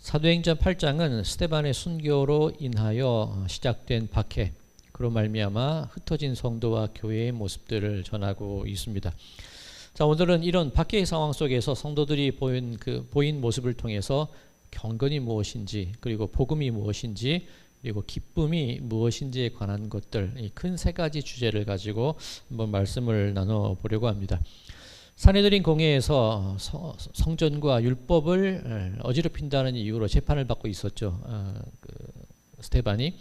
사도행전 8장은 스데반의 순교로 인하여 시작된 박해, 그로 말미암아 흩어진 성도와 교회의 모습들을 전하고 있습니다. 자, 오늘은 이런 박해의 상황 속에서 성도들이 보인 모습을 통해서 경건이 무엇인지, 그리고 복음이 무엇인지, 그리고 기쁨이 무엇인지에 관한 것들, 이 큰 세 가지 주제를 가지고 한번 말씀을 나눠보려고 합니다. 산헤드린 공회에서 성전과 율법을 어지럽힌다는 이유로 재판을 받고 있었죠. 스데반이.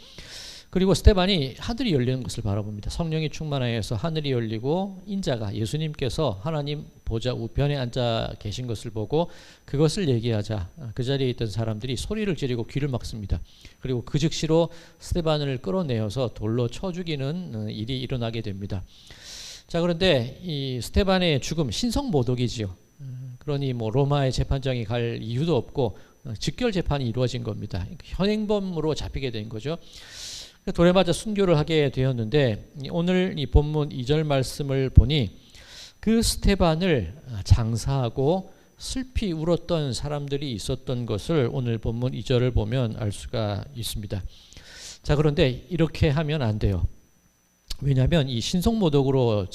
그리고 스데반이 하늘이 열리는 것을 바라봅니다. 성령이 충만하여서 하늘이 열리고 인자가 예수님께서 하나님 보좌 우편에 앉아 계신 것을 보고 그것을 얘기하자 그 자리에 있던 사람들이 소리를 지르고 귀를 막습니다. 그리고 그 즉시로 스데반을 끌어내어서 돌로 쳐 죽이는 일이 일어나게 됩니다. 자, 그런데 이 스데반의 죽음 신성모독이지요. 그러니 로마의 재판장이 갈 이유도 없고 즉결 재판이 이루어진 겁니다. 현행범으로 잡히게 된 거죠. 돌에 맞아 순교를 하게 되었는데, 오늘 이 본문 2절 말씀을 보니 그 스데반을 장사하고 슬피 울었던 사람들이 있었던 것을 오늘 본문 2절을 보면 알 수가 있습니다. 자, 그런데 이렇게 하면 안 돼요. 왜냐하면 이 신성모독으로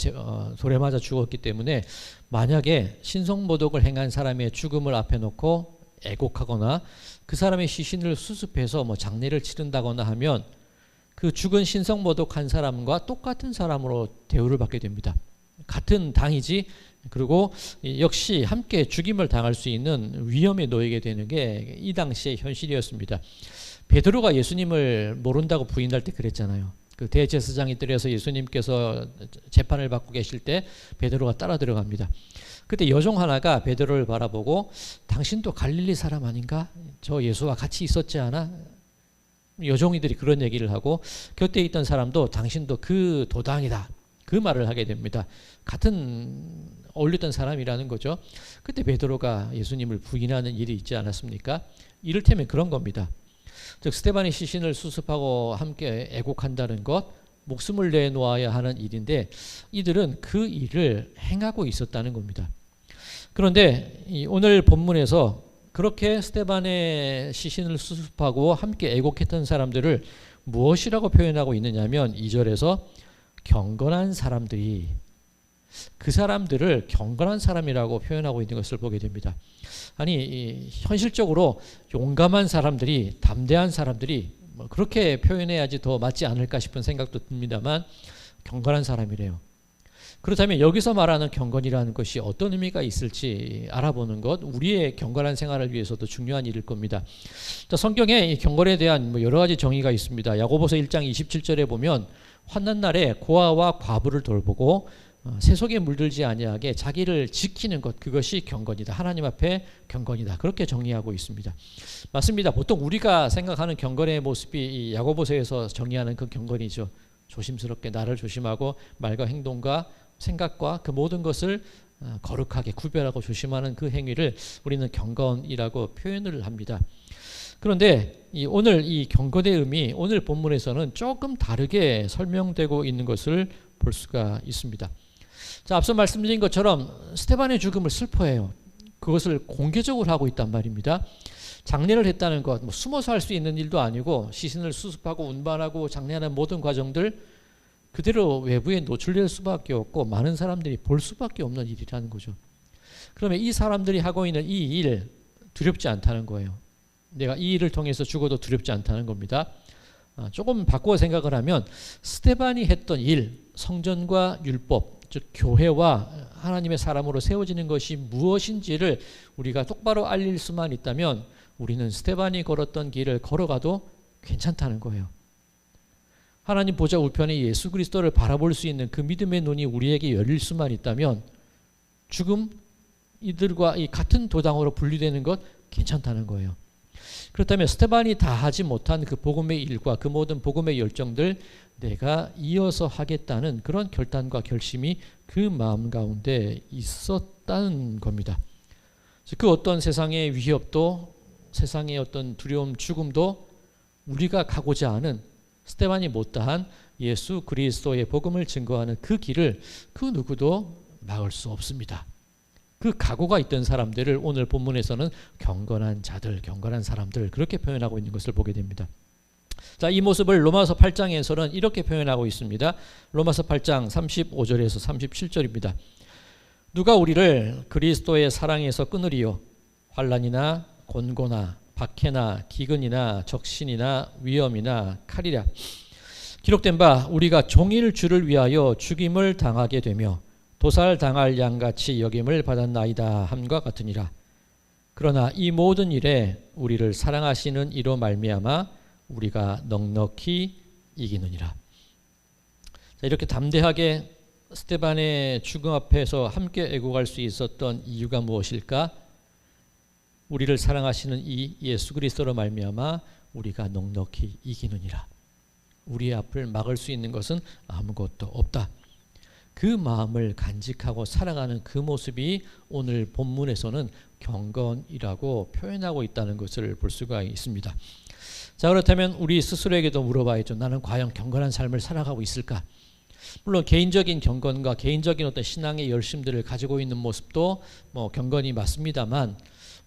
돌에 맞아 죽었기 때문에, 만약에 신성모독을 행한 사람의 죽음을 앞에 놓고 애곡하거나 그 사람의 시신을 수습해서 장례를 치른다거나 하면 그 죽은 신성모독한 사람과 똑같은 사람으로 대우를 받게 됩니다. 같은 당이지, 그리고 역시 함께 죽임을 당할 수 있는 위험에 놓이게 되는 게 이 당시의 현실이었습니다. 베드로가 예수님을 모른다고 부인할 때 그랬잖아요. 그 대제사장이 들여서 예수님께서 재판을 받고 계실 때 베드로가 따라 들어갑니다. 그때 여종 하나가 베드로를 바라보고 당신도 갈릴리 사람 아닌가? 저 예수와 같이 있었지 않아? 여종이들이 그런 얘기를 하고 곁에 있던 사람도 당신도 그 도당이다, 그 말을 하게 됩니다. 같은 어울렸던 사람이라는 거죠. 그때 베드로가 예수님을 부인하는 일이 있지 않았습니까? 이를테면 그런 겁니다. 즉 스데반의 시신을 수습하고 함께 애곡한다는 것, 목숨을 내놓아야 하는 일인데 이들은 그 일을 행하고 있었다는 겁니다. 그런데 오늘 본문에서 그렇게 스데반의 시신을 수습하고 함께 애곡했던 사람들을 무엇이라고 표현하고 있느냐면 2절에서 경건한 사람들이, 그 사람들을 경건한 사람이라고 표현하고 있는 것을 보게 됩니다. 아니, 현실적으로 용감한 사람들이, 담대한 사람들이 그렇게 표현해야지 더 맞지 않을까 싶은 생각도 듭니다만 경건한 사람이래요. 그렇다면 여기서 말하는 경건이라는 것이 어떤 의미가 있을지 알아보는 것, 우리의 경건한 생활을 위해서도 중요한 일일 겁니다. 자, 성경에 이 경건에 대한 여러 가지 정의가 있습니다. 야고보서 1장 27절에 보면 환난 날에 고아와 과부를 돌보고 세속에 물들지 아니하게 자기를 지키는 것, 그것이 경건이다. 하나님 앞에 경건이다. 그렇게 정의하고 있습니다. 맞습니다. 보통 우리가 생각하는 경건의 모습이 이 야고보서에서 정의하는 그 경건이죠. 조심스럽게 나를 조심하고 말과 행동과 생각과 그 모든 것을 거룩하게 구별하고 조심하는 그 행위를 우리는 경건이라고 표현을 합니다. 그런데 오늘 이 경건의 의미, 오늘 본문에서는 조금 다르게 설명되고 있는 것을 볼 수가 있습니다. 자, 앞서 말씀드린 것처럼 스데반의 죽음을 슬퍼해요. 그것을 공개적으로 하고 있단 말입니다. 장례를 했다는 것, 숨어서 할 수 있는 일도 아니고 시신을 수습하고 운반하고 장례하는 모든 과정들 그대로 외부에 노출될 수밖에 없고 많은 사람들이 볼 수밖에 없는 일이라는 거죠. 그러면 이 사람들이 하고 있는 이 일, 두렵지 않다는 거예요. 내가 이 일을 통해서 죽어도 두렵지 않다는 겁니다. 조금 바꾸어 생각을 하면 스데반이 했던 일, 성전과 율법, 즉 교회와 하나님의 사람으로 세워지는 것이 무엇인지를 우리가 똑바로 알릴 수만 있다면 우리는 스데반이 걸었던 길을 걸어가도 괜찮다는 거예요. 하나님 보좌 우편에 예수 그리스도를 바라볼 수 있는 그 믿음의 눈이 우리에게 열릴 수만 있다면 죽음, 이들과 이 같은 도당으로 분리되는 것 괜찮다는 거예요. 그렇다면 스데반이 다 하지 못한 그 복음의 일과 그 모든 복음의 열정들 내가 이어서 하겠다는 그런 결단과 결심이 그 마음 가운데 있었다는 겁니다. 그 어떤 세상의 위협도, 세상의 어떤 두려움, 죽음도 우리가 가고자 하는 스데반이 못다한 예수 그리스도의 복음을 증거하는 그 길을 그 누구도 막을 수 없습니다. 그 각오가 있던 사람들을 오늘 본문에서는 경건한 자들, 경건한 사람들 그렇게 표현하고 있는 것을 보게 됩니다. 자, 이 모습을 로마서 8장에서는 이렇게 표현하고 있습니다. 로마서 8장 35절에서 37절입니다. 누가 우리를 그리스도의 사랑에서 끊으리요? 환난이나 곤고나 박해나 기근이나 적신이나 위험이나 칼이랴. 기록된 바 우리가 종일 주를 위하여 죽임을 당하게 되며 도살당할 양같이 여김을 받았나이다 함과 같으니라. 그러나 이 모든 일에 우리를 사랑하시는 이로 말미암아 우리가 넉넉히 이기느니라. 자, 이렇게 담대하게 스데반의 죽음 앞에서 함께 애고갈 수 있었던 이유가 무엇일까? 우리를 사랑하시는 이 예수 그리스도로 말미암아 우리가 넉넉히 이기느니라. 우리의 앞을 막을 수 있는 것은 아무것도 없다. 그 마음을 간직하고 살아가는 그 모습이 오늘 본문에서는 경건이라고 표현하고 있다는 것을 볼 수가 있습니다. 자, 그렇다면 우리 스스로에게도 물어봐야죠. 나는 과연 경건한 삶을 살아가고 있을까? 물론 개인적인 경건과 개인적인 어떤 신앙의 열심들을 가지고 있는 모습도 경건이 맞습니다만,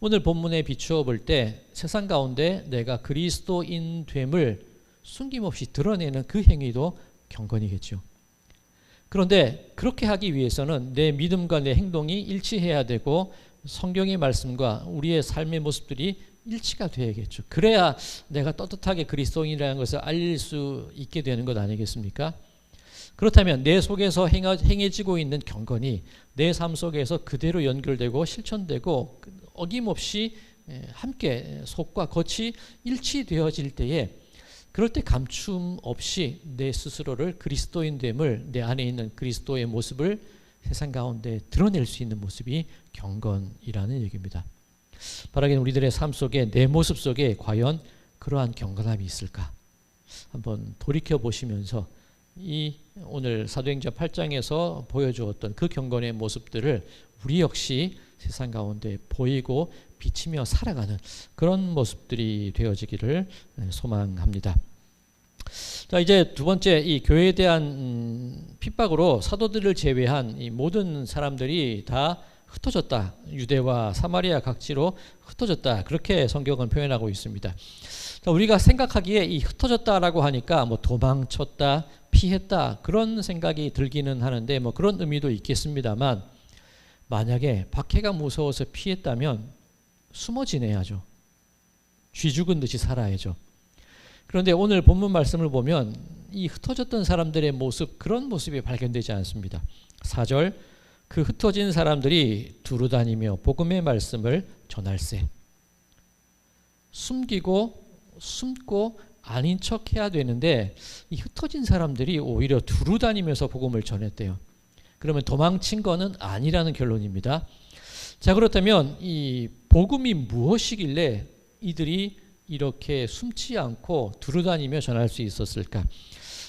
오늘 본문에 비추어 볼 때 세상 가운데 내가 그리스도인 됨을 숨김없이 드러내는 그 행위도 경건이겠죠. 그런데 그렇게 하기 위해서는 내 믿음과 내 행동이 일치해야 되고 성경의 말씀과 우리의 삶의 모습들이 일치가 되어야겠죠. 그래야 내가 떳떳하게 그리스도인이라는 것을 알릴 수 있게 되는 것 아니겠습니까? 그렇다면 내 속에서 행해지고 있는 경건이 내 삶 속에서 그대로 연결되고 실천되고 어김없이 함께 속과 겉이 일치되어질 때에, 그럴 때 감춤 없이 내 스스로를 그리스도인됨을, 내 안에 있는 그리스도의 모습을 세상 가운데 드러낼 수 있는 모습이 경건이라는 얘기입니다. 바라기는 우리들의 삶 속에, 내 모습 속에 과연 그러한 경건함이 있을까? 한번 돌이켜 보시면서 이 오늘 사도행전 8장에서 보여주었던 그 경건의 모습들을 우리 역시 세상 가운데 보이고 비치며 살아가는 그런 모습들이 되어지기를 소망합니다. 자, 이제 두 번째, 이 교회에 대한 핍박으로 사도들을 제외한 이 모든 사람들이 다 흩어졌다. 유대와 사마리아 각지로 흩어졌다. 그렇게 성경은 표현하고 있습니다. 자, 우리가 생각하기에 이 흩어졌다라고 하니까 도망쳤다, 피했다 그런 생각이 들기는 하는데 그런 의미도 있겠습니다만, 만약에 박해가 무서워서 피했다면 숨어 지내야죠. 쥐 죽은 듯이 살아야죠. 그런데 오늘 본문 말씀을 보면 이 흩어졌던 사람들의 모습, 그런 모습이 발견되지 않습니다. 4절, 그 흩어진 사람들이 두루 다니며 복음의 말씀을 전할세. 숨고 아닌 척 해야 되는데 이 흩어진 사람들이 오히려 두루 다니면서 복음을 전했대요. 그러면 도망친 거는 아니라는 결론입니다. 자, 그렇다면 이 복음이 무엇이길래 이들이 이렇게 숨지 않고 두루다니며 전할 수 있었을까?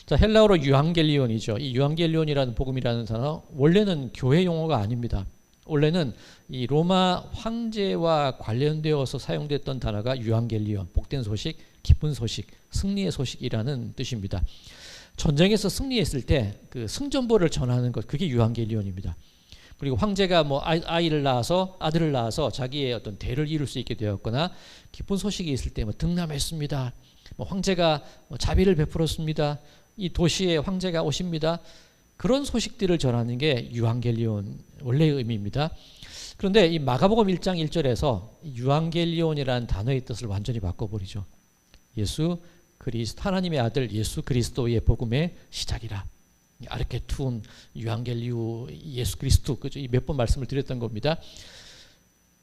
자, 헬라어로 유앙겔리온이죠. 이 유앙겔리온이라는 복음이라는 단어 원래는 교회 용어가 아닙니다. 원래는 이 로마 황제와 관련되어서 사용됐던 단어가 유앙겔리온, 복된 소식, 기쁜 소식, 승리의 소식이라는 뜻입니다. 전쟁에서 승리했을 때 그 승전보를 전하는 것, 그게 유앙겔리온입니다. 그리고 황제가 아들을 낳아서 자기의 어떤 대를 이룰 수 있게 되었거나 기쁜 소식이 있을 때 등남했습니다. 황제가 자비를 베풀었습니다. 이 도시에 황제가 오십니다. 그런 소식들을 전하는 게 유앙겔리온 원래의 의미입니다. 그런데 이 마가복음 1장 1절에서 유앙겔리온이라는 단어의 뜻을 완전히 바꿔버리죠. 예수 그리스도, 하나님의 아들 예수 그리스도의 복음의 시작이라. 아르케툰, 유앙겔리오, 예수 그리스도, 그죠? 몇 번 말씀을 드렸던 겁니다.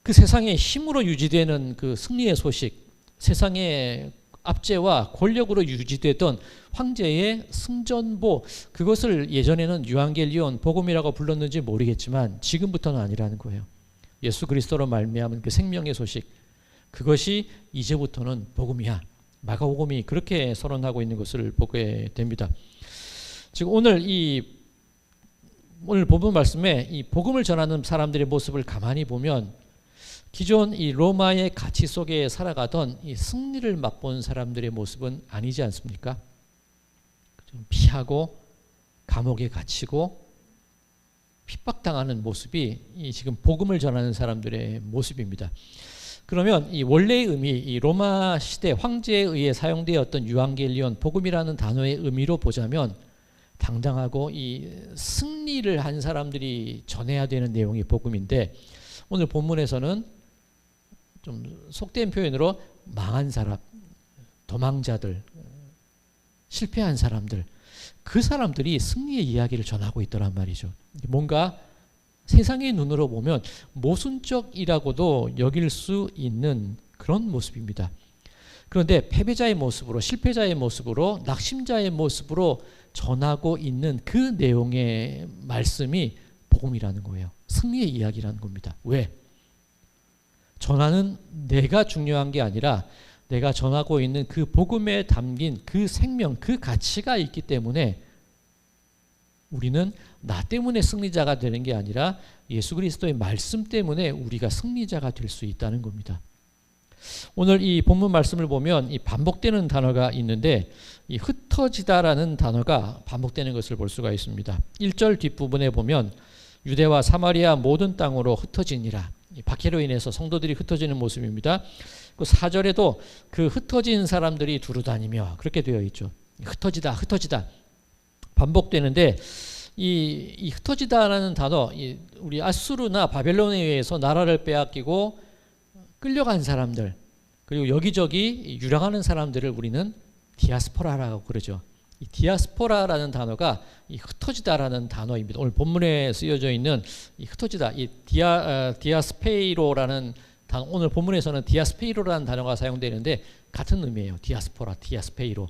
그 세상의 힘으로 유지되는 그 승리의 소식, 세상의 압제와 권력으로 유지되던 황제의 승전보, 그것을 예전에는 유앙겔리온, 복음이라고 불렀는지 모르겠지만 지금부터는 아니라는 거예요. 예수 그리스도로 말미암은 그 생명의 소식, 그것이 이제부터는 복음이야. 마가복음이 그렇게 선언하고 있는 것을 보게 됩니다. 지금 오늘 본문 말씀에 이 복음을 전하는 사람들의 모습을 가만히 보면 기존 이 로마의 가치 속에 살아가던 이 승리를 맛본 사람들의 모습은 아니지 않습니까? 좀 피하고 감옥에 갇히고 핍박당하는 모습이 지금 복음을 전하는 사람들의 모습입니다. 그러면 이 원래의 의미, 이 로마 시대 황제에 의해 사용되었던 유앙겔리온, 복음이라는 단어의 의미로 보자면 당당하고 이 승리를 한 사람들이 전해야 되는 내용이 복음인데, 오늘 본문에서는 좀 속된 표현으로 망한 사람, 도망자들, 실패한 사람들, 그 사람들이 승리의 이야기를 전하고 있더란 말이죠. 뭔가 세상의 눈으로 보면 모순적이라고도 여길 수 있는 그런 모습입니다. 그런데 패배자의 모습으로, 실패자의 모습으로, 낙심자의 모습으로 전하고 있는 그 내용의 말씀이 복음이라는 거예요. 승리의 이야기라는 겁니다. 왜? 전하는 내가 중요한 게 아니라 내가 전하고 있는 그 복음에 담긴 그 생명, 그 가치가 있기 때문에 우리는 나 때문에 승리자가 되는 게 아니라 예수 그리스도의 말씀 때문에 우리가 승리자가 될 수 있다는 겁니다. 오늘 이 본문 말씀을 보면 이 반복되는 단어가 있는데, 이 흩어지다라는 단어가 반복되는 것을 볼 수가 있습니다. 1절 뒷부분에 보면 유대와 사마리아 모든 땅으로 흩어지니라. 박해로 인해서 성도들이 흩어지는 모습입니다. 그 4절에도 그 흩어진 사람들이 두루다니며 그렇게 되어 있죠. 흩어지다, 흩어지다 반복되는데, 이 흩어지다라는 단어, 우리 아수르나 바벨론에 의해서 나라를 빼앗기고 끌려간 사람들, 그리고 여기저기 유랑하는 사람들을 우리는 디아스포라라고 그러죠. 이 디아스포라라는 단어가 이 흩어지다라는 단어입니다. 오늘 본문에 쓰여져 있는 이 흩어지다, 이 디아스페이로라는 단어, 오늘 본문에서는 디아스페이로라는 단어가 사용되는데 같은 의미예요. 디아스포라, 디아스페이로.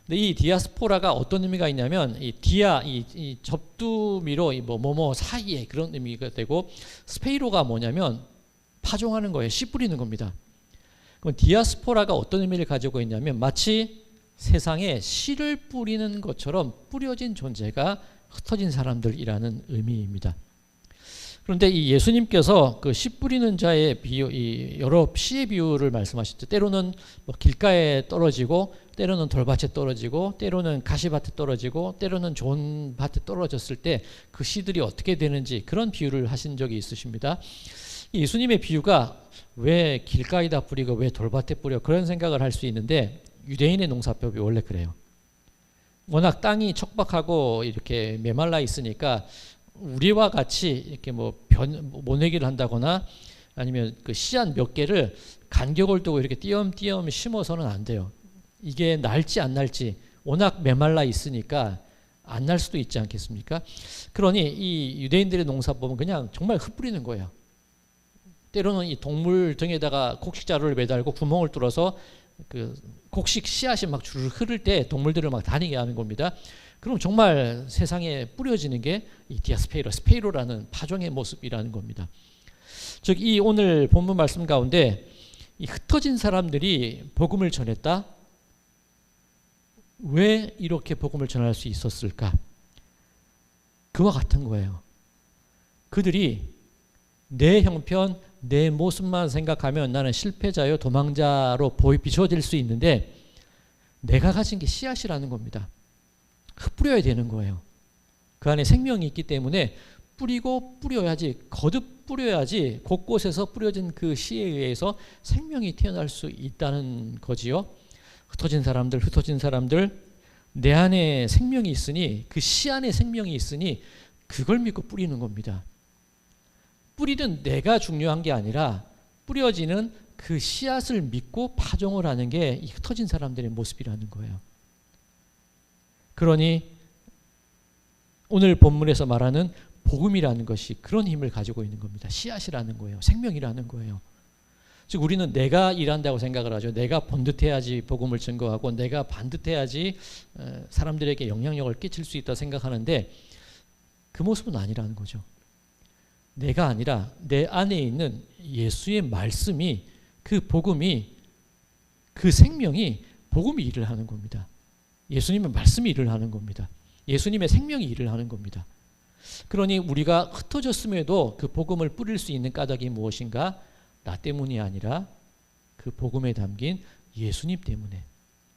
근데 이 디아스포라가 어떤 의미가 있냐면, 이 접두미로 뭐뭐 사이에 그런 의미가 되고, 스페이로가 뭐냐면 파종하는 거예요. 씨 뿌리는 겁니다. 그럼 디아스포라가 어떤 의미를 가지고 있냐면, 마치 세상에 씨를 뿌리는 것처럼 뿌려진 존재가 흩어진 사람들이라는 의미입니다. 그런데 이 예수님께서 그 씨 뿌리는 자의 비유, 이 여러 씨의 비유를 말씀하셨죠. 때로는 뭐 길가에 떨어지고, 때로는 돌밭에 떨어지고, 때로는 가시밭에 떨어지고, 때로는 좋은 밭에 떨어졌을 때 그 씨들이 어떻게 되는지 그런 비유를 하신 적이 있으십니다. 예수님의 비유가 왜 길가에다 뿌리고 왜 돌밭에 뿌려, 그런 생각을 할 수 있는데, 유대인의 농사법이 원래 그래요. 워낙 땅이 척박하고 이렇게 메말라 있으니까 우리와 같이 이렇게 모내기를 한다거나 아니면 그 씨앗 몇 개를 간격을 두고 이렇게 띄엄띄엄 심어서는 안 돼요. 이게 날지 안 날지, 워낙 메말라 있으니까 안 날 수도 있지 않겠습니까? 그러니 이 유대인들의 농사법은 그냥 정말 흩뿌리는 거예요. 때로는 이 동물 등에다가 곡식자루를 매달고 구멍을 뚫어서 그 곡식 씨앗이 막 줄을 흐를 때 동물들을 막 다니게 하는 겁니다. 그럼 정말 세상에 뿌려지는 게 이 디아스페이로, 스페이로라는 파종의 모습이라는 겁니다. 즉, 이 오늘 본문 말씀 가운데 이 흩어진 사람들이 복음을 전했다. 왜 이렇게 복음을 전할 수 있었을까? 그와 같은 거예요. 그들이 내 형편, 내 모습만 생각하면 나는 실패자요, 도망자로 비춰질 수 있는데, 내가 가진 게 씨앗이라는 겁니다. 흩뿌려야 되는 거예요. 그 안에 생명이 있기 때문에 뿌리고 뿌려야지, 거듭 뿌려야지 곳곳에서 뿌려진 그 씨에 의해서 생명이 태어날 수 있다는 거지요. 흩어진 사람들, 내 안에 생명이 있으니, 그 씨 안에 생명이 있으니 그걸 믿고 뿌리는 겁니다. 뿌리는 내가 중요한 게 아니라 뿌려지는 그 씨앗을 믿고 파종을 하는 게 이 흩어진 사람들의 모습이라는 거예요. 그러니 오늘 본문에서 말하는 복음이라는 것이 그런 힘을 가지고 있는 겁니다. 씨앗이라는 거예요. 생명이라는 거예요. 즉, 우리는 내가 일한다고 생각을 하죠. 내가 번듯해야지 복음을 증거하고, 내가 반듯해야지 사람들에게 영향력을 끼칠 수 있다 생각하는데, 그 모습은 아니라는 거죠. 내가 아니라 내 안에 있는 예수의 말씀이, 그 복음이, 그 생명이 복음이 일을 하는 겁니다. 예수님의 말씀이 일을 하는 겁니다. 예수님의 생명이 일을 하는 겁니다. 그러니 우리가 흩어졌음에도 그 복음을 뿌릴 수 있는 까닭이 무엇인가? 나 때문이 아니라 그 복음에 담긴 예수님 때문에,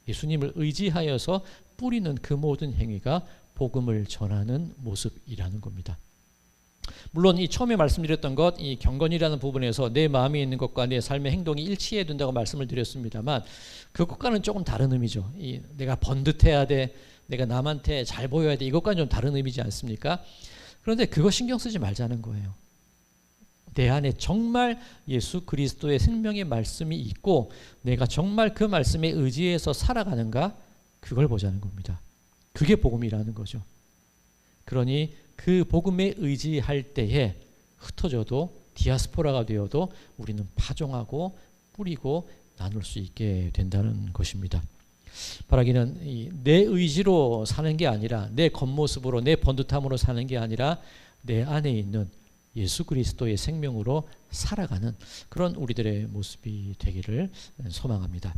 예수님을 의지하여서 뿌리는 그 모든 행위가 복음을 전하는 모습이라는 겁니다. 물론 이 처음에 말씀드렸던 것, 이 경건이라는 부분에서 내 마음에 있는 것과 내 삶의 행동이 일치해야 된다고 말씀을 드렸습니다만 그것과는 조금 다른 의미죠. 내가 번듯해야 돼, 내가 남한테 잘 보여야 돼, 이것과는 좀 다른 의미지 않습니까? 그런데 그거 신경 쓰지 말자는 거예요. 내 안에 정말 예수 그리스도의 생명의 말씀이 있고 내가 정말 그 말씀에 의지해서 살아가는가, 그걸 보자는 겁니다. 그게 복음이라는 거죠. 그러니 그 복음에 의지할 때에 흩어져도 디아스포라가 되어도 우리는 파종하고 뿌리고 나눌 수 있게 된다는 것입니다. 바라기는 내 의지로 사는 게 아니라, 내 겉모습으로 내 번듯함으로 사는 게 아니라 내 안에 있는 예수 그리스도의 생명으로 살아가는 그런 우리들의 모습이 되기를 소망합니다.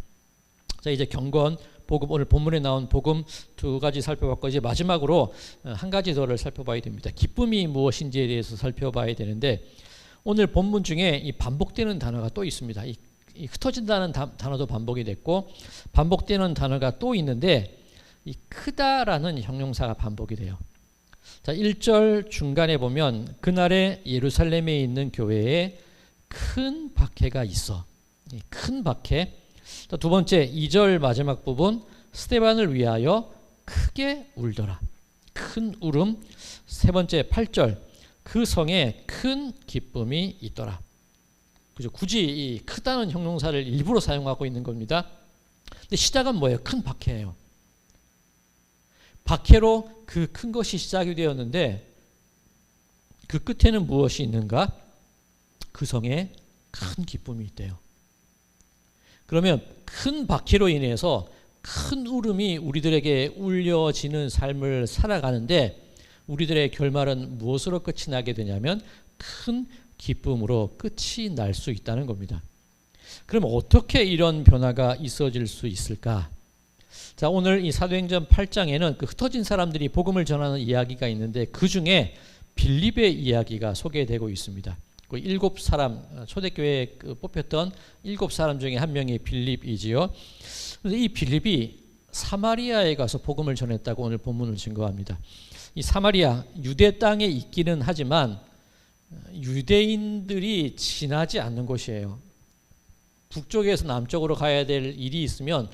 자, 이제 경건, 복음, 오늘 본문에 나온 복음 두 가지 살펴봤고 이제 마지막으로 한 가지 더를 살펴봐야 됩니다. 기쁨이 무엇인지에 대해서 살펴봐야 되는데 오늘 본문 중에 이 반복되는 단어가 또 있습니다. 이 흩어진다는 단어도 반복이 됐고 반복되는 단어가 또 있는데 이 크다라는 형용사가 반복이 돼요. 자, 1절 중간에 보면 그날에 예루살렘에 있는 교회에 큰 박해가 있어. 큰 박해. 두 번째 2절 마지막 부분 스데반을 위하여 크게 울더라. 큰 울음. 세 번째 8절 그 성에 큰 기쁨이 있더라. 그죠? 굳이 이 크다는 형용사를 일부러 사용하고 있는 겁니다. 근데 시작은 뭐예요? 큰 박해예요. 박해로 그 큰 것이 시작이 되었는데 그 끝에는 무엇이 있는가? 그 성에 큰 기쁨이 있대요. 그러면 큰 박해로 인해서 큰 울음이 우리들에게 울려지는 삶을 살아가는데 우리들의 결말은 무엇으로 끝이 나게 되냐면 큰 기쁨으로 끝이 날 수 있다는 겁니다. 그럼 어떻게 이런 변화가 있어질 수 있을까? 자, 오늘 이 사도행전 8장에는 그 흩어진 사람들이 복음을 전하는 이야기가 있는데 그 중에 빌립의 이야기가 소개되고 있습니다. 그 7사람, 초대교회에 뽑혔던 7사람 중에 한 명이 빌립이지요. 그런데 이 빌립이 사마리아에 가서 복음을 전했다고 오늘 본문을 증거합니다. 이 사마리아, 유대 땅에 있기는 하지만 유대인들이 지나지 않는 곳이에요. 북쪽에서 남쪽으로 가야 될 일이 있으면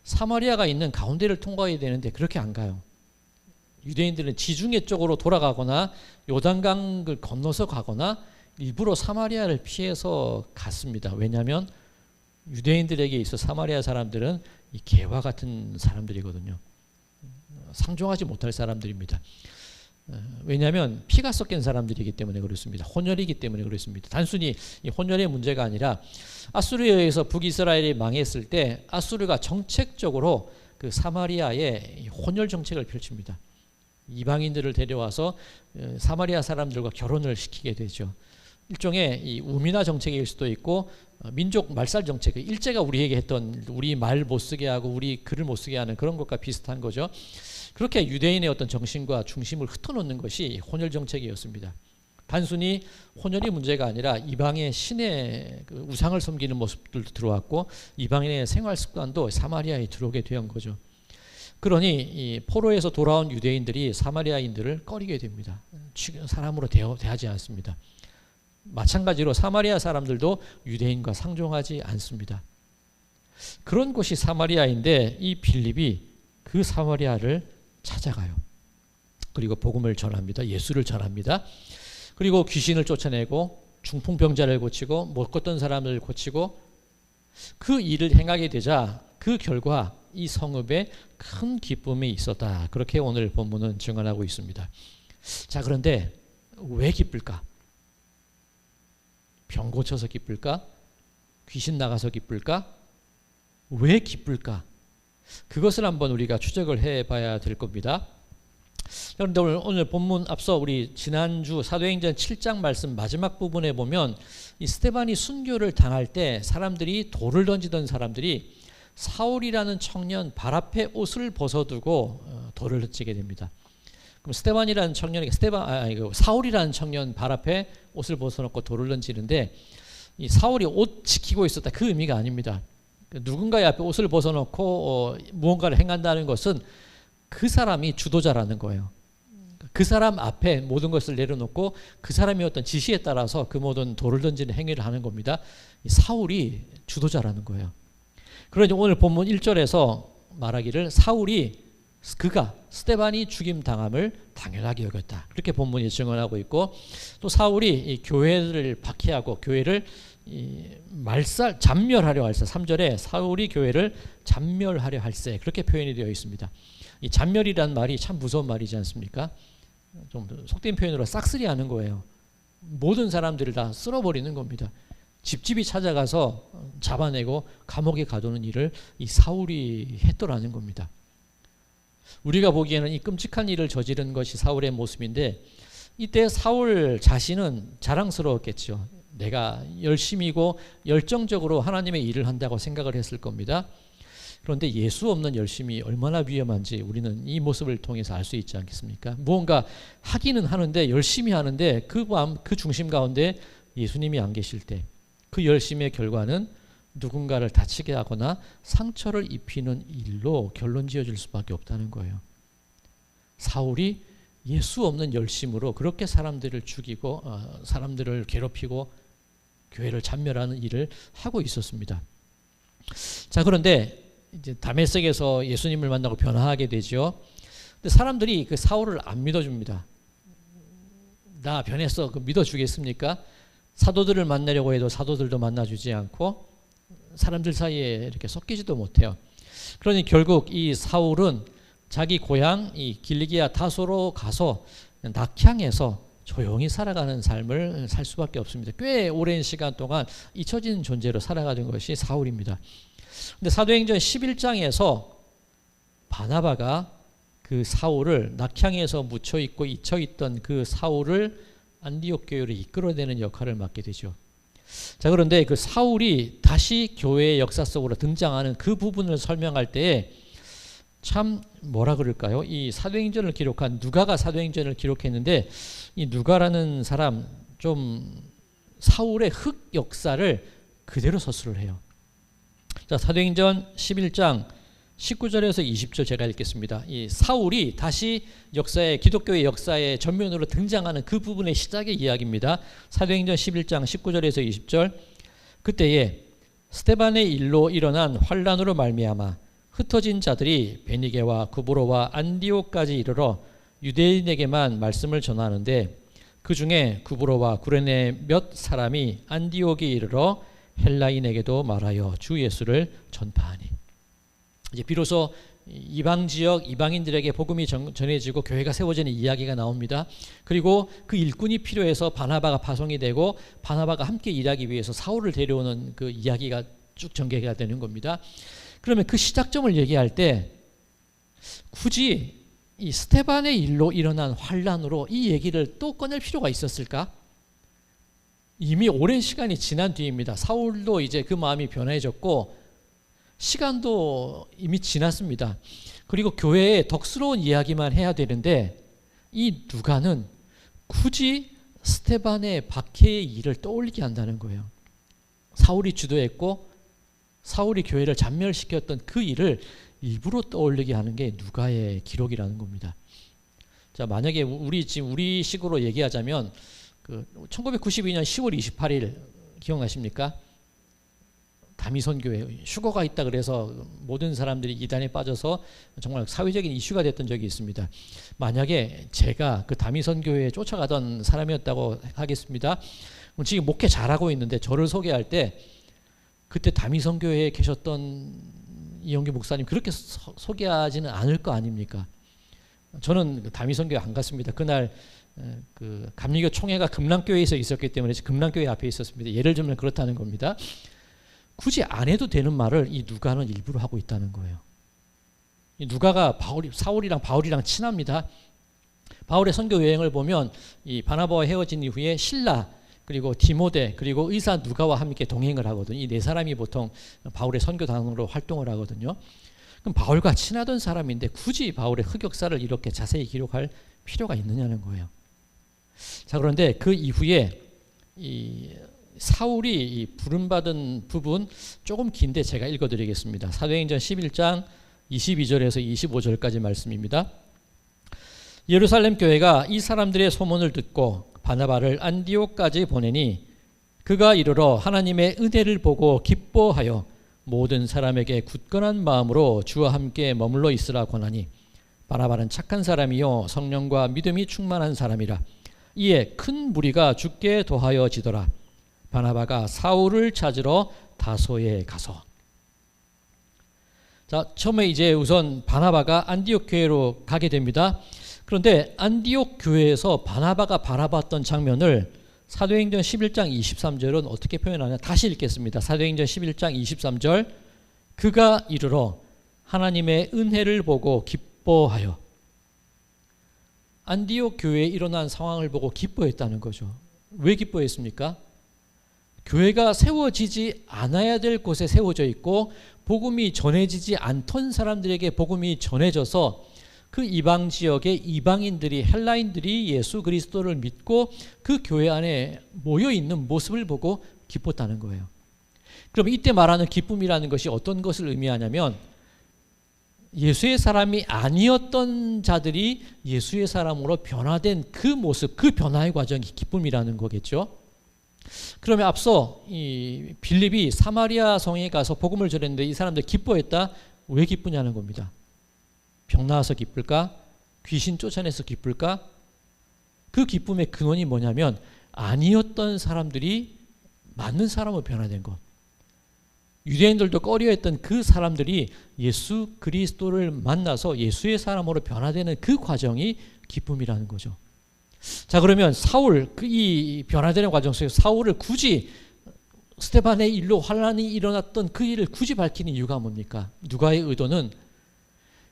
사마리아가 있는 가운데를 통과해야 되는데 그렇게 안 가요. 유대인들은 지중해 쪽으로 돌아가거나 요단강을 건너서 가거나 일부러 사마리아를 피해서 갔습니다. 왜냐하면 유대인들에게 있어 사마리아 사람들은 이 개와 같은 사람들이거든요. 상종하지 못할 사람들입니다. 왜냐하면 피가 섞인 사람들이기 때문에 그렇습니다. 혼혈이기 때문에 그렇습니다. 단순히 이 혼혈의 문제가 아니라 아수르에 의해서 북이스라엘이 망했을 때 아수르가 정책적으로 그 사마리아에 혼혈 정책을 펼칩니다. 이방인들을 데려와서 사마리아 사람들과 결혼을 시키게 되죠. 일종의 이 우민화 정책일 수도 있고 민족 말살 정책, 일제가 우리에게 했던 우리 말 못 쓰게 하고 우리 글을 못 쓰게 하는 그런 것과 비슷한 거죠. 그렇게 유대인의 어떤 정신과 중심을 흩어놓는 것이 혼혈 정책이었습니다. 단순히 혼혈이 문제가 아니라 이방의 신의 그 우상을 섬기는 모습들도 들어왔고 이방인의 생활 습관도 사마리아에 들어오게 된 거죠. 그러니 이 포로에서 돌아온 유대인들이 사마리아인들을 꺼리게 됩니다. 사람으로 대하지 않습니다. 마찬가지로 사마리아 사람들도 유대인과 상종하지 않습니다. 그런 곳이 사마리아인데 이 빌립이 그 사마리아를 찾아가요. 그리고 복음을 전합니다. 예수를 전합니다. 그리고 귀신을 쫓아내고 중풍병자를 고치고 못 걷던 사람을 고치고 그 일을 행하게 되자 그 결과 이 성읍에 큰 기쁨이 있었다. 그렇게 오늘 본문은 증언하고 있습니다. 자, 그런데 왜 기쁠까? 병 고쳐서 기쁠까? 귀신 나가서 기쁠까? 왜 기쁠까? 그것을 한번 우리가 추적을 해봐야 될 겁니다. 그런데 오늘 본문 앞서 우리 지난주 사도행전 7장 말씀 마지막 부분에 보면 이 스데반이 순교를 당할 때 사람들이 돌을 던지던 사람들이 사울이라는 청년 발 앞에 옷을 벗어두고 돌을 던지게 됩니다. 그럼 스데반이라는 청년이 사울이라는 청년 발 앞에 옷을 벗어놓고 돌을 던지는데 이 사울이 옷 지키고 있었다 그 의미가 아닙니다. 누군가의 앞에 옷을 벗어놓고 무언가를 행한다는 것은 그 사람이 주도자라는 거예요. 그 사람 앞에 모든 것을 내려놓고 그 사람의 어떤 지시에 따라서 그 모든 돌을 던지는 행위를 하는 겁니다. 사울이 주도자라는 거예요. 그러니 오늘 본문 1절에서 말하기를 그가 스데반이 죽임 당함을 당연하게 여겼다. 그렇게 본문이 증언하고 있고, 또 사울이 이 교회를 박해하고 교회를 잔멸하려 할세, 3절에 사울이 교회를 잔멸하려 할세, 그렇게 표현이 되어 있습니다. 이 잔멸이란 말이 참 무서운 말이지 않습니까? 좀 속된 표현으로 싹쓸이하는 거예요. 모든 사람들을 다 쓸어버리는 겁니다. 집집이 찾아가서 잡아내고 감옥에 가두는 일을 이 사울이 했더라는 겁니다. 우리가 보기에는 이 끔찍한 일을 저지른 것이 사울의 모습인데, 이때 사울 자신은 자랑스러웠겠죠. 내가 열심이고 열정적으로 하나님의 일을 한다고 생각을 했을 겁니다. 그런데 예수 없는 열심이 얼마나 위험한지 우리는 이 모습을 통해서 알 수 있지 않겠습니까? 무언가 하기는 하는데, 열심히 하는데 그 중심 가운데 예수님이 안 계실 때 그 열심의 결과는 누군가를 다치게 하거나 상처를 입히는 일로 결론 지어질 수밖에 없다는 거예요. 사울이 예수 없는 열심으로 그렇게 사람들을 죽이고 사람들을 괴롭히고 교회를 잔멸하는 일을 하고 있었습니다. 자, 그런데 이제 다메섹에서 예수님을 만나고 변화하게 되죠. 근데 사람들이 그 사울을 안 믿어줍니다. 나 변했어, 그 믿어주겠습니까? 사도들을 만나려고 해도 사도들도 만나주지 않고 사람들 사이에 이렇게 섞이지도 못해요. 그러니 결국 이 사울은 자기 고향 이 길리기아 다소로 가서 낙향에서 조용히 살아가는 삶을 살 수밖에 없습니다. 꽤 오랜 시간 동안 잊혀진 존재로 살아가는 것이 사울입니다. 근데 사도행전 11장에서 바나바가 그 사울을, 낙향에서 묻혀있고 잊혀있던 그 사울을 안디옥 교회를 이끌어내는 역할을 맡게 되죠. 자, 그런데 그 사울이 다시 교회의 역사 속으로 등장하는 그 부분을 설명할 때에 참 뭐라 그럴까요? 이 사도행전을 기록한 누가가 사도행전을 기록했는데, 이 누가라는 사람 좀 사울의 흑 역사를 그대로 서술을 해요. 자, 사도행전 11장 19절에서 20절 제가 읽겠습니다. 이 사울이 다시 기독교의 역사의 전면으로 등장하는 그 부분의 시작의 이야기입니다. 사도행전 11장 19절에서 20절. 그때에 스데반의 일로 일어난 환란으로 말미암아 흩어진 자들이 베니게와 구브로와 안디옥까지 이르러 유대인에게만 말씀을 전하는데, 그 중에 구브로와 구레네 몇 사람이 안디옥에 이르러 헬라인에게도 말하여 주 예수를 전파하니. 이제 비로소 이방 지역 이방인들에게 복음이 전해지고 교회가 세워지는 이야기가 나옵니다. 그리고 그 일꾼이 필요해서 바나바가 파송이 되고 바나바가 함께 일하기 위해서 사울을 데려오는 그 이야기가 쭉 전개가 되는 겁니다. 그러면 그 시작점을 얘기할 때 굳이 이 스데반의 일로 일어난 환란으로 이 얘기를 또 꺼낼 필요가 있었을까? 이미 오랜 시간이 지난 뒤입니다. 사울도 이제 그 마음이 변해졌고 시간도 이미 지났습니다. 그리고 교회에 덕스러운 이야기만 해야 되는데, 이 누가는 굳이 스데반의 박해의 일을 떠올리게 한다는 거예요. 사울이 주도했고 사울이 교회를 잔멸시켰던 그 일을 일부러 떠올리게 하는 게 누가의 기록이라는 겁니다. 자, 만약에 우리 식으로 얘기하자면 1992년 10월 28일 기억나십니까? 다미선교회 휴거가 있다 그래서 모든 사람들이 이단에 빠져서 정말 사회적인 이슈가 됐던 적이 있습니다. 만약에 제가 그 다미선교회에 쫓아가던 사람이었다고 하겠습니다. 지금 목회 잘하고 있는데 저를 소개할 때 그때 다미선교회에 계셨던 이영규 목사님 그렇게 소개하지는 않을 거 아닙니까? 저는 다미선교회 안 갔습니다. 그날 그 감리교 총회가 금남교회에서 있었기 때문에 금남교회 앞에 있었습니다. 예를 들면 그렇다는 겁니다. 굳이 안 해도 되는 말을 이 누가는 일부러 하고 있다는 거예요. 이 누가가 사울이랑 바울이랑 친합니다. 바울의 선교 여행을 보면 이 바나바와 헤어진 이후에 실라 그리고 디모데 그리고 의사 누가와 함께 동행을 하거든요. 이 네 사람이 보통 바울의 선교단으로 활동을 하거든요. 그럼 바울과 친하던 사람인데 굳이 바울의 흑역사를 이렇게 자세히 기록할 필요가 있느냐는 거예요. 자, 그런데 그 이후에 이 사울이 부름받은 부분 조금 긴데 제가 읽어드리겠습니다. 사도행전 11장 22절에서 25절까지 말씀입니다. 예루살렘 교회가 이 사람들의 소문을 듣고 바나바를 안디옥까지 보내니 그가 이르러 하나님의 은혜를 보고 기뻐하여 모든 사람에게 굳건한 마음으로 주와 함께 머물러 있으라 권하니 바나바는 착한 사람이요 성령과 믿음이 충만한 사람이라. 이에 큰 무리가 죽게 도하여 지더라. 바나바가 사울을 찾으러 다소에 가서. 자, 처음에 이제 우선 바나바가 안디옥 교회로 가게 됩니다. 그런데 안디옥 교회에서 바나바가 바라봤던 장면을 사도행전 11장 23절은 어떻게 표현하냐? 다시 읽겠습니다. 사도행전 11장 23절. 그가 이르러 하나님의 은혜를 보고 기뻐하여. 안디옥 교회에 일어난 상황을 보고 기뻐했다는 거죠. 왜 기뻐했습니까? 교회가 세워지지 않아야 될 곳에 세워져 있고 복음이 전해지지 않던 사람들에게 복음이 전해져서 그 이방 지역의 이방인들이, 헬라인들이 예수 그리스도를 믿고 그 교회 안에 모여 있는 모습을 보고 기뻤다는 거예요. 그럼 이때 말하는 기쁨이라는 것이 어떤 것을 의미하냐면 예수의 사람이 아니었던 자들이 예수의 사람으로 변화된 그 모습, 그 변화의 과정이 기쁨이라는 거겠죠. 그러면 앞서 이 빌립이 사마리아 성에 가서 복음을 전했는데 이 사람들 기뻐했다. 왜 기쁘냐는 겁니다. 병 나아서 기쁠까? 귀신 쫓아내서 기쁠까? 그 기쁨의 근원이 뭐냐면 아니었던 사람들이 맞는 사람으로 변화된 것. 유대인들도 꺼려했던 그 사람들이 예수 그리스도를 만나서 예수의 사람으로 변화되는 그 과정이 기쁨이라는 거죠. 자, 그러면 사울, 이 변화되는 과정 속에서 사울을 굳이 스데반의 일로 환란이 일어났던 그 일을 굳이 밝히는 이유가 뭡니까? 누가의 의도는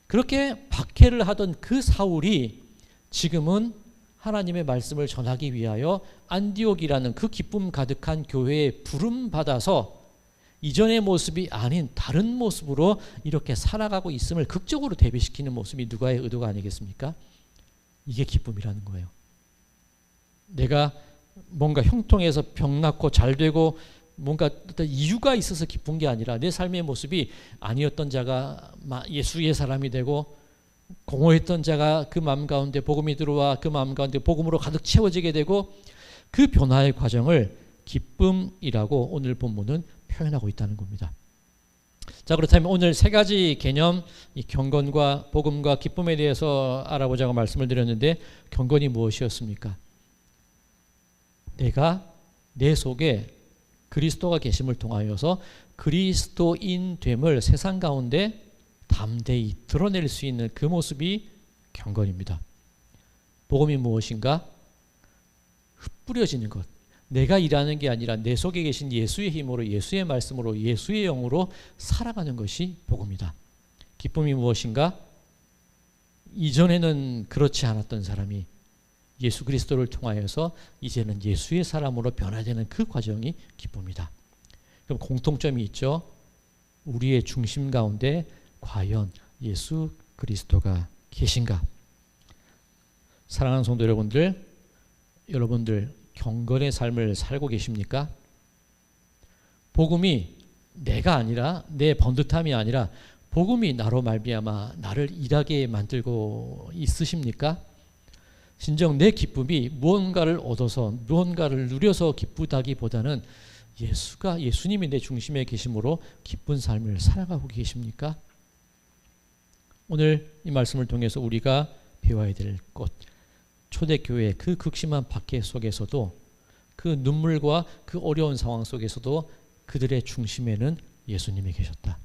그렇게 박해를 하던 그 사울이 지금은 하나님의 말씀을 전하기 위하여 안디옥이라는 그 기쁨 가득한 교회에 부름 받아서 이전의 모습이 아닌 다른 모습으로 이렇게 살아가고 있음을 극적으로 대비시키는 모습이 누가의 의도가 아니겠습니까? 이게 기쁨이라는 거예요. 내가 뭔가 형통해서 병 낫고 잘 되고 뭔가 어떤 이유가 있어서 기쁜 게 아니라 내 삶의 모습이 아니었던 자가 예수의 사람이 되고 공허했던 자가 그 마음 가운데 복음이 들어와 그 마음 가운데 복음으로 가득 채워지게 되고 그 변화의 과정을 기쁨이라고 오늘 본문은 표현하고 있다는 겁니다. 자, 그렇다면 오늘 세 가지 개념, 이 경건과 복음과 기쁨에 대해서 알아보자고 말씀을 드렸는데 경건이 무엇이었습니까? 내가 내 속에 그리스도가 계심을 통하여서 그리스도인 됨을 세상 가운데 담대히 드러낼 수 있는 그 모습이 경건입니다. 복음이 무엇인가? 흩뿌려지는 것. 내가 일하는 게 아니라 내 속에 계신 예수의 힘으로, 예수의 말씀으로, 예수의 영으로 살아가는 것이 복음이다. 기쁨이 무엇인가? 이전에는 그렇지 않았던 사람이 예수 그리스도를 통하여서 이제는 예수의 사람으로 변화되는 그 과정이 기쁨이다. 그럼 공통점이 있죠. 우리의 중심 가운데 과연 예수 그리스도가 계신가? 사랑하는 성도 여러분들 경건의 삶을 살고 계십니까? 복음이 내가 아니라 내 번듯함이 아니라 복음이 나로 말미암아 나를 일하게 만들고 있으십니까? 진정 내 기쁨이 무언가를 얻어서 무언가를 누려서 기쁘다기보다는 예수님이 내 중심에 계심으로 기쁜 삶을 살아가고 계십니까? 오늘 이 말씀을 통해서 우리가 배워야 될 것, 초대교회의 그 극심한 박해 속에서도 그 눈물과 그 어려운 상황 속에서도 그들의 중심에는 예수님이 계셨다.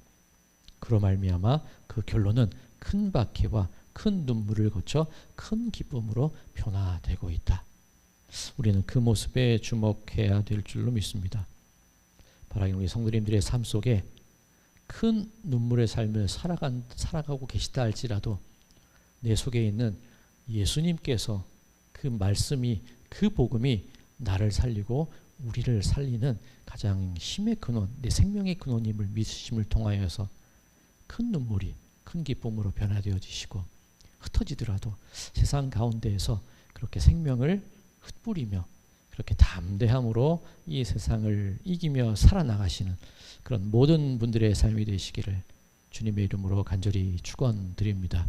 그로 말미암아 그 결론은 큰 박해와 큰 눈물을 거쳐 큰 기쁨으로 변화되고 있다. 우리는 그 모습에 주목해야 될 줄로 믿습니다. 바라기는 우리 성도님들의 삶 속에 큰 눈물의 삶을 살아가고 계시다 할지라도 내 속에 있는 예수님께서 그 말씀이, 그 복음이 나를 살리고 우리를 살리는 가장 힘의 근원, 내 생명의 근원임을 믿으심을 통하여서 큰 눈물이 큰 기쁨으로 변화되어지시고 흩어지더라도 세상 가운데에서 그렇게 생명을 흩뿌리며 그렇게 담대함으로 이 세상을 이기며 살아나가시는 그런 모든 분들의 삶이 되시기를 주님의 이름으로 간절히 축원드립니다.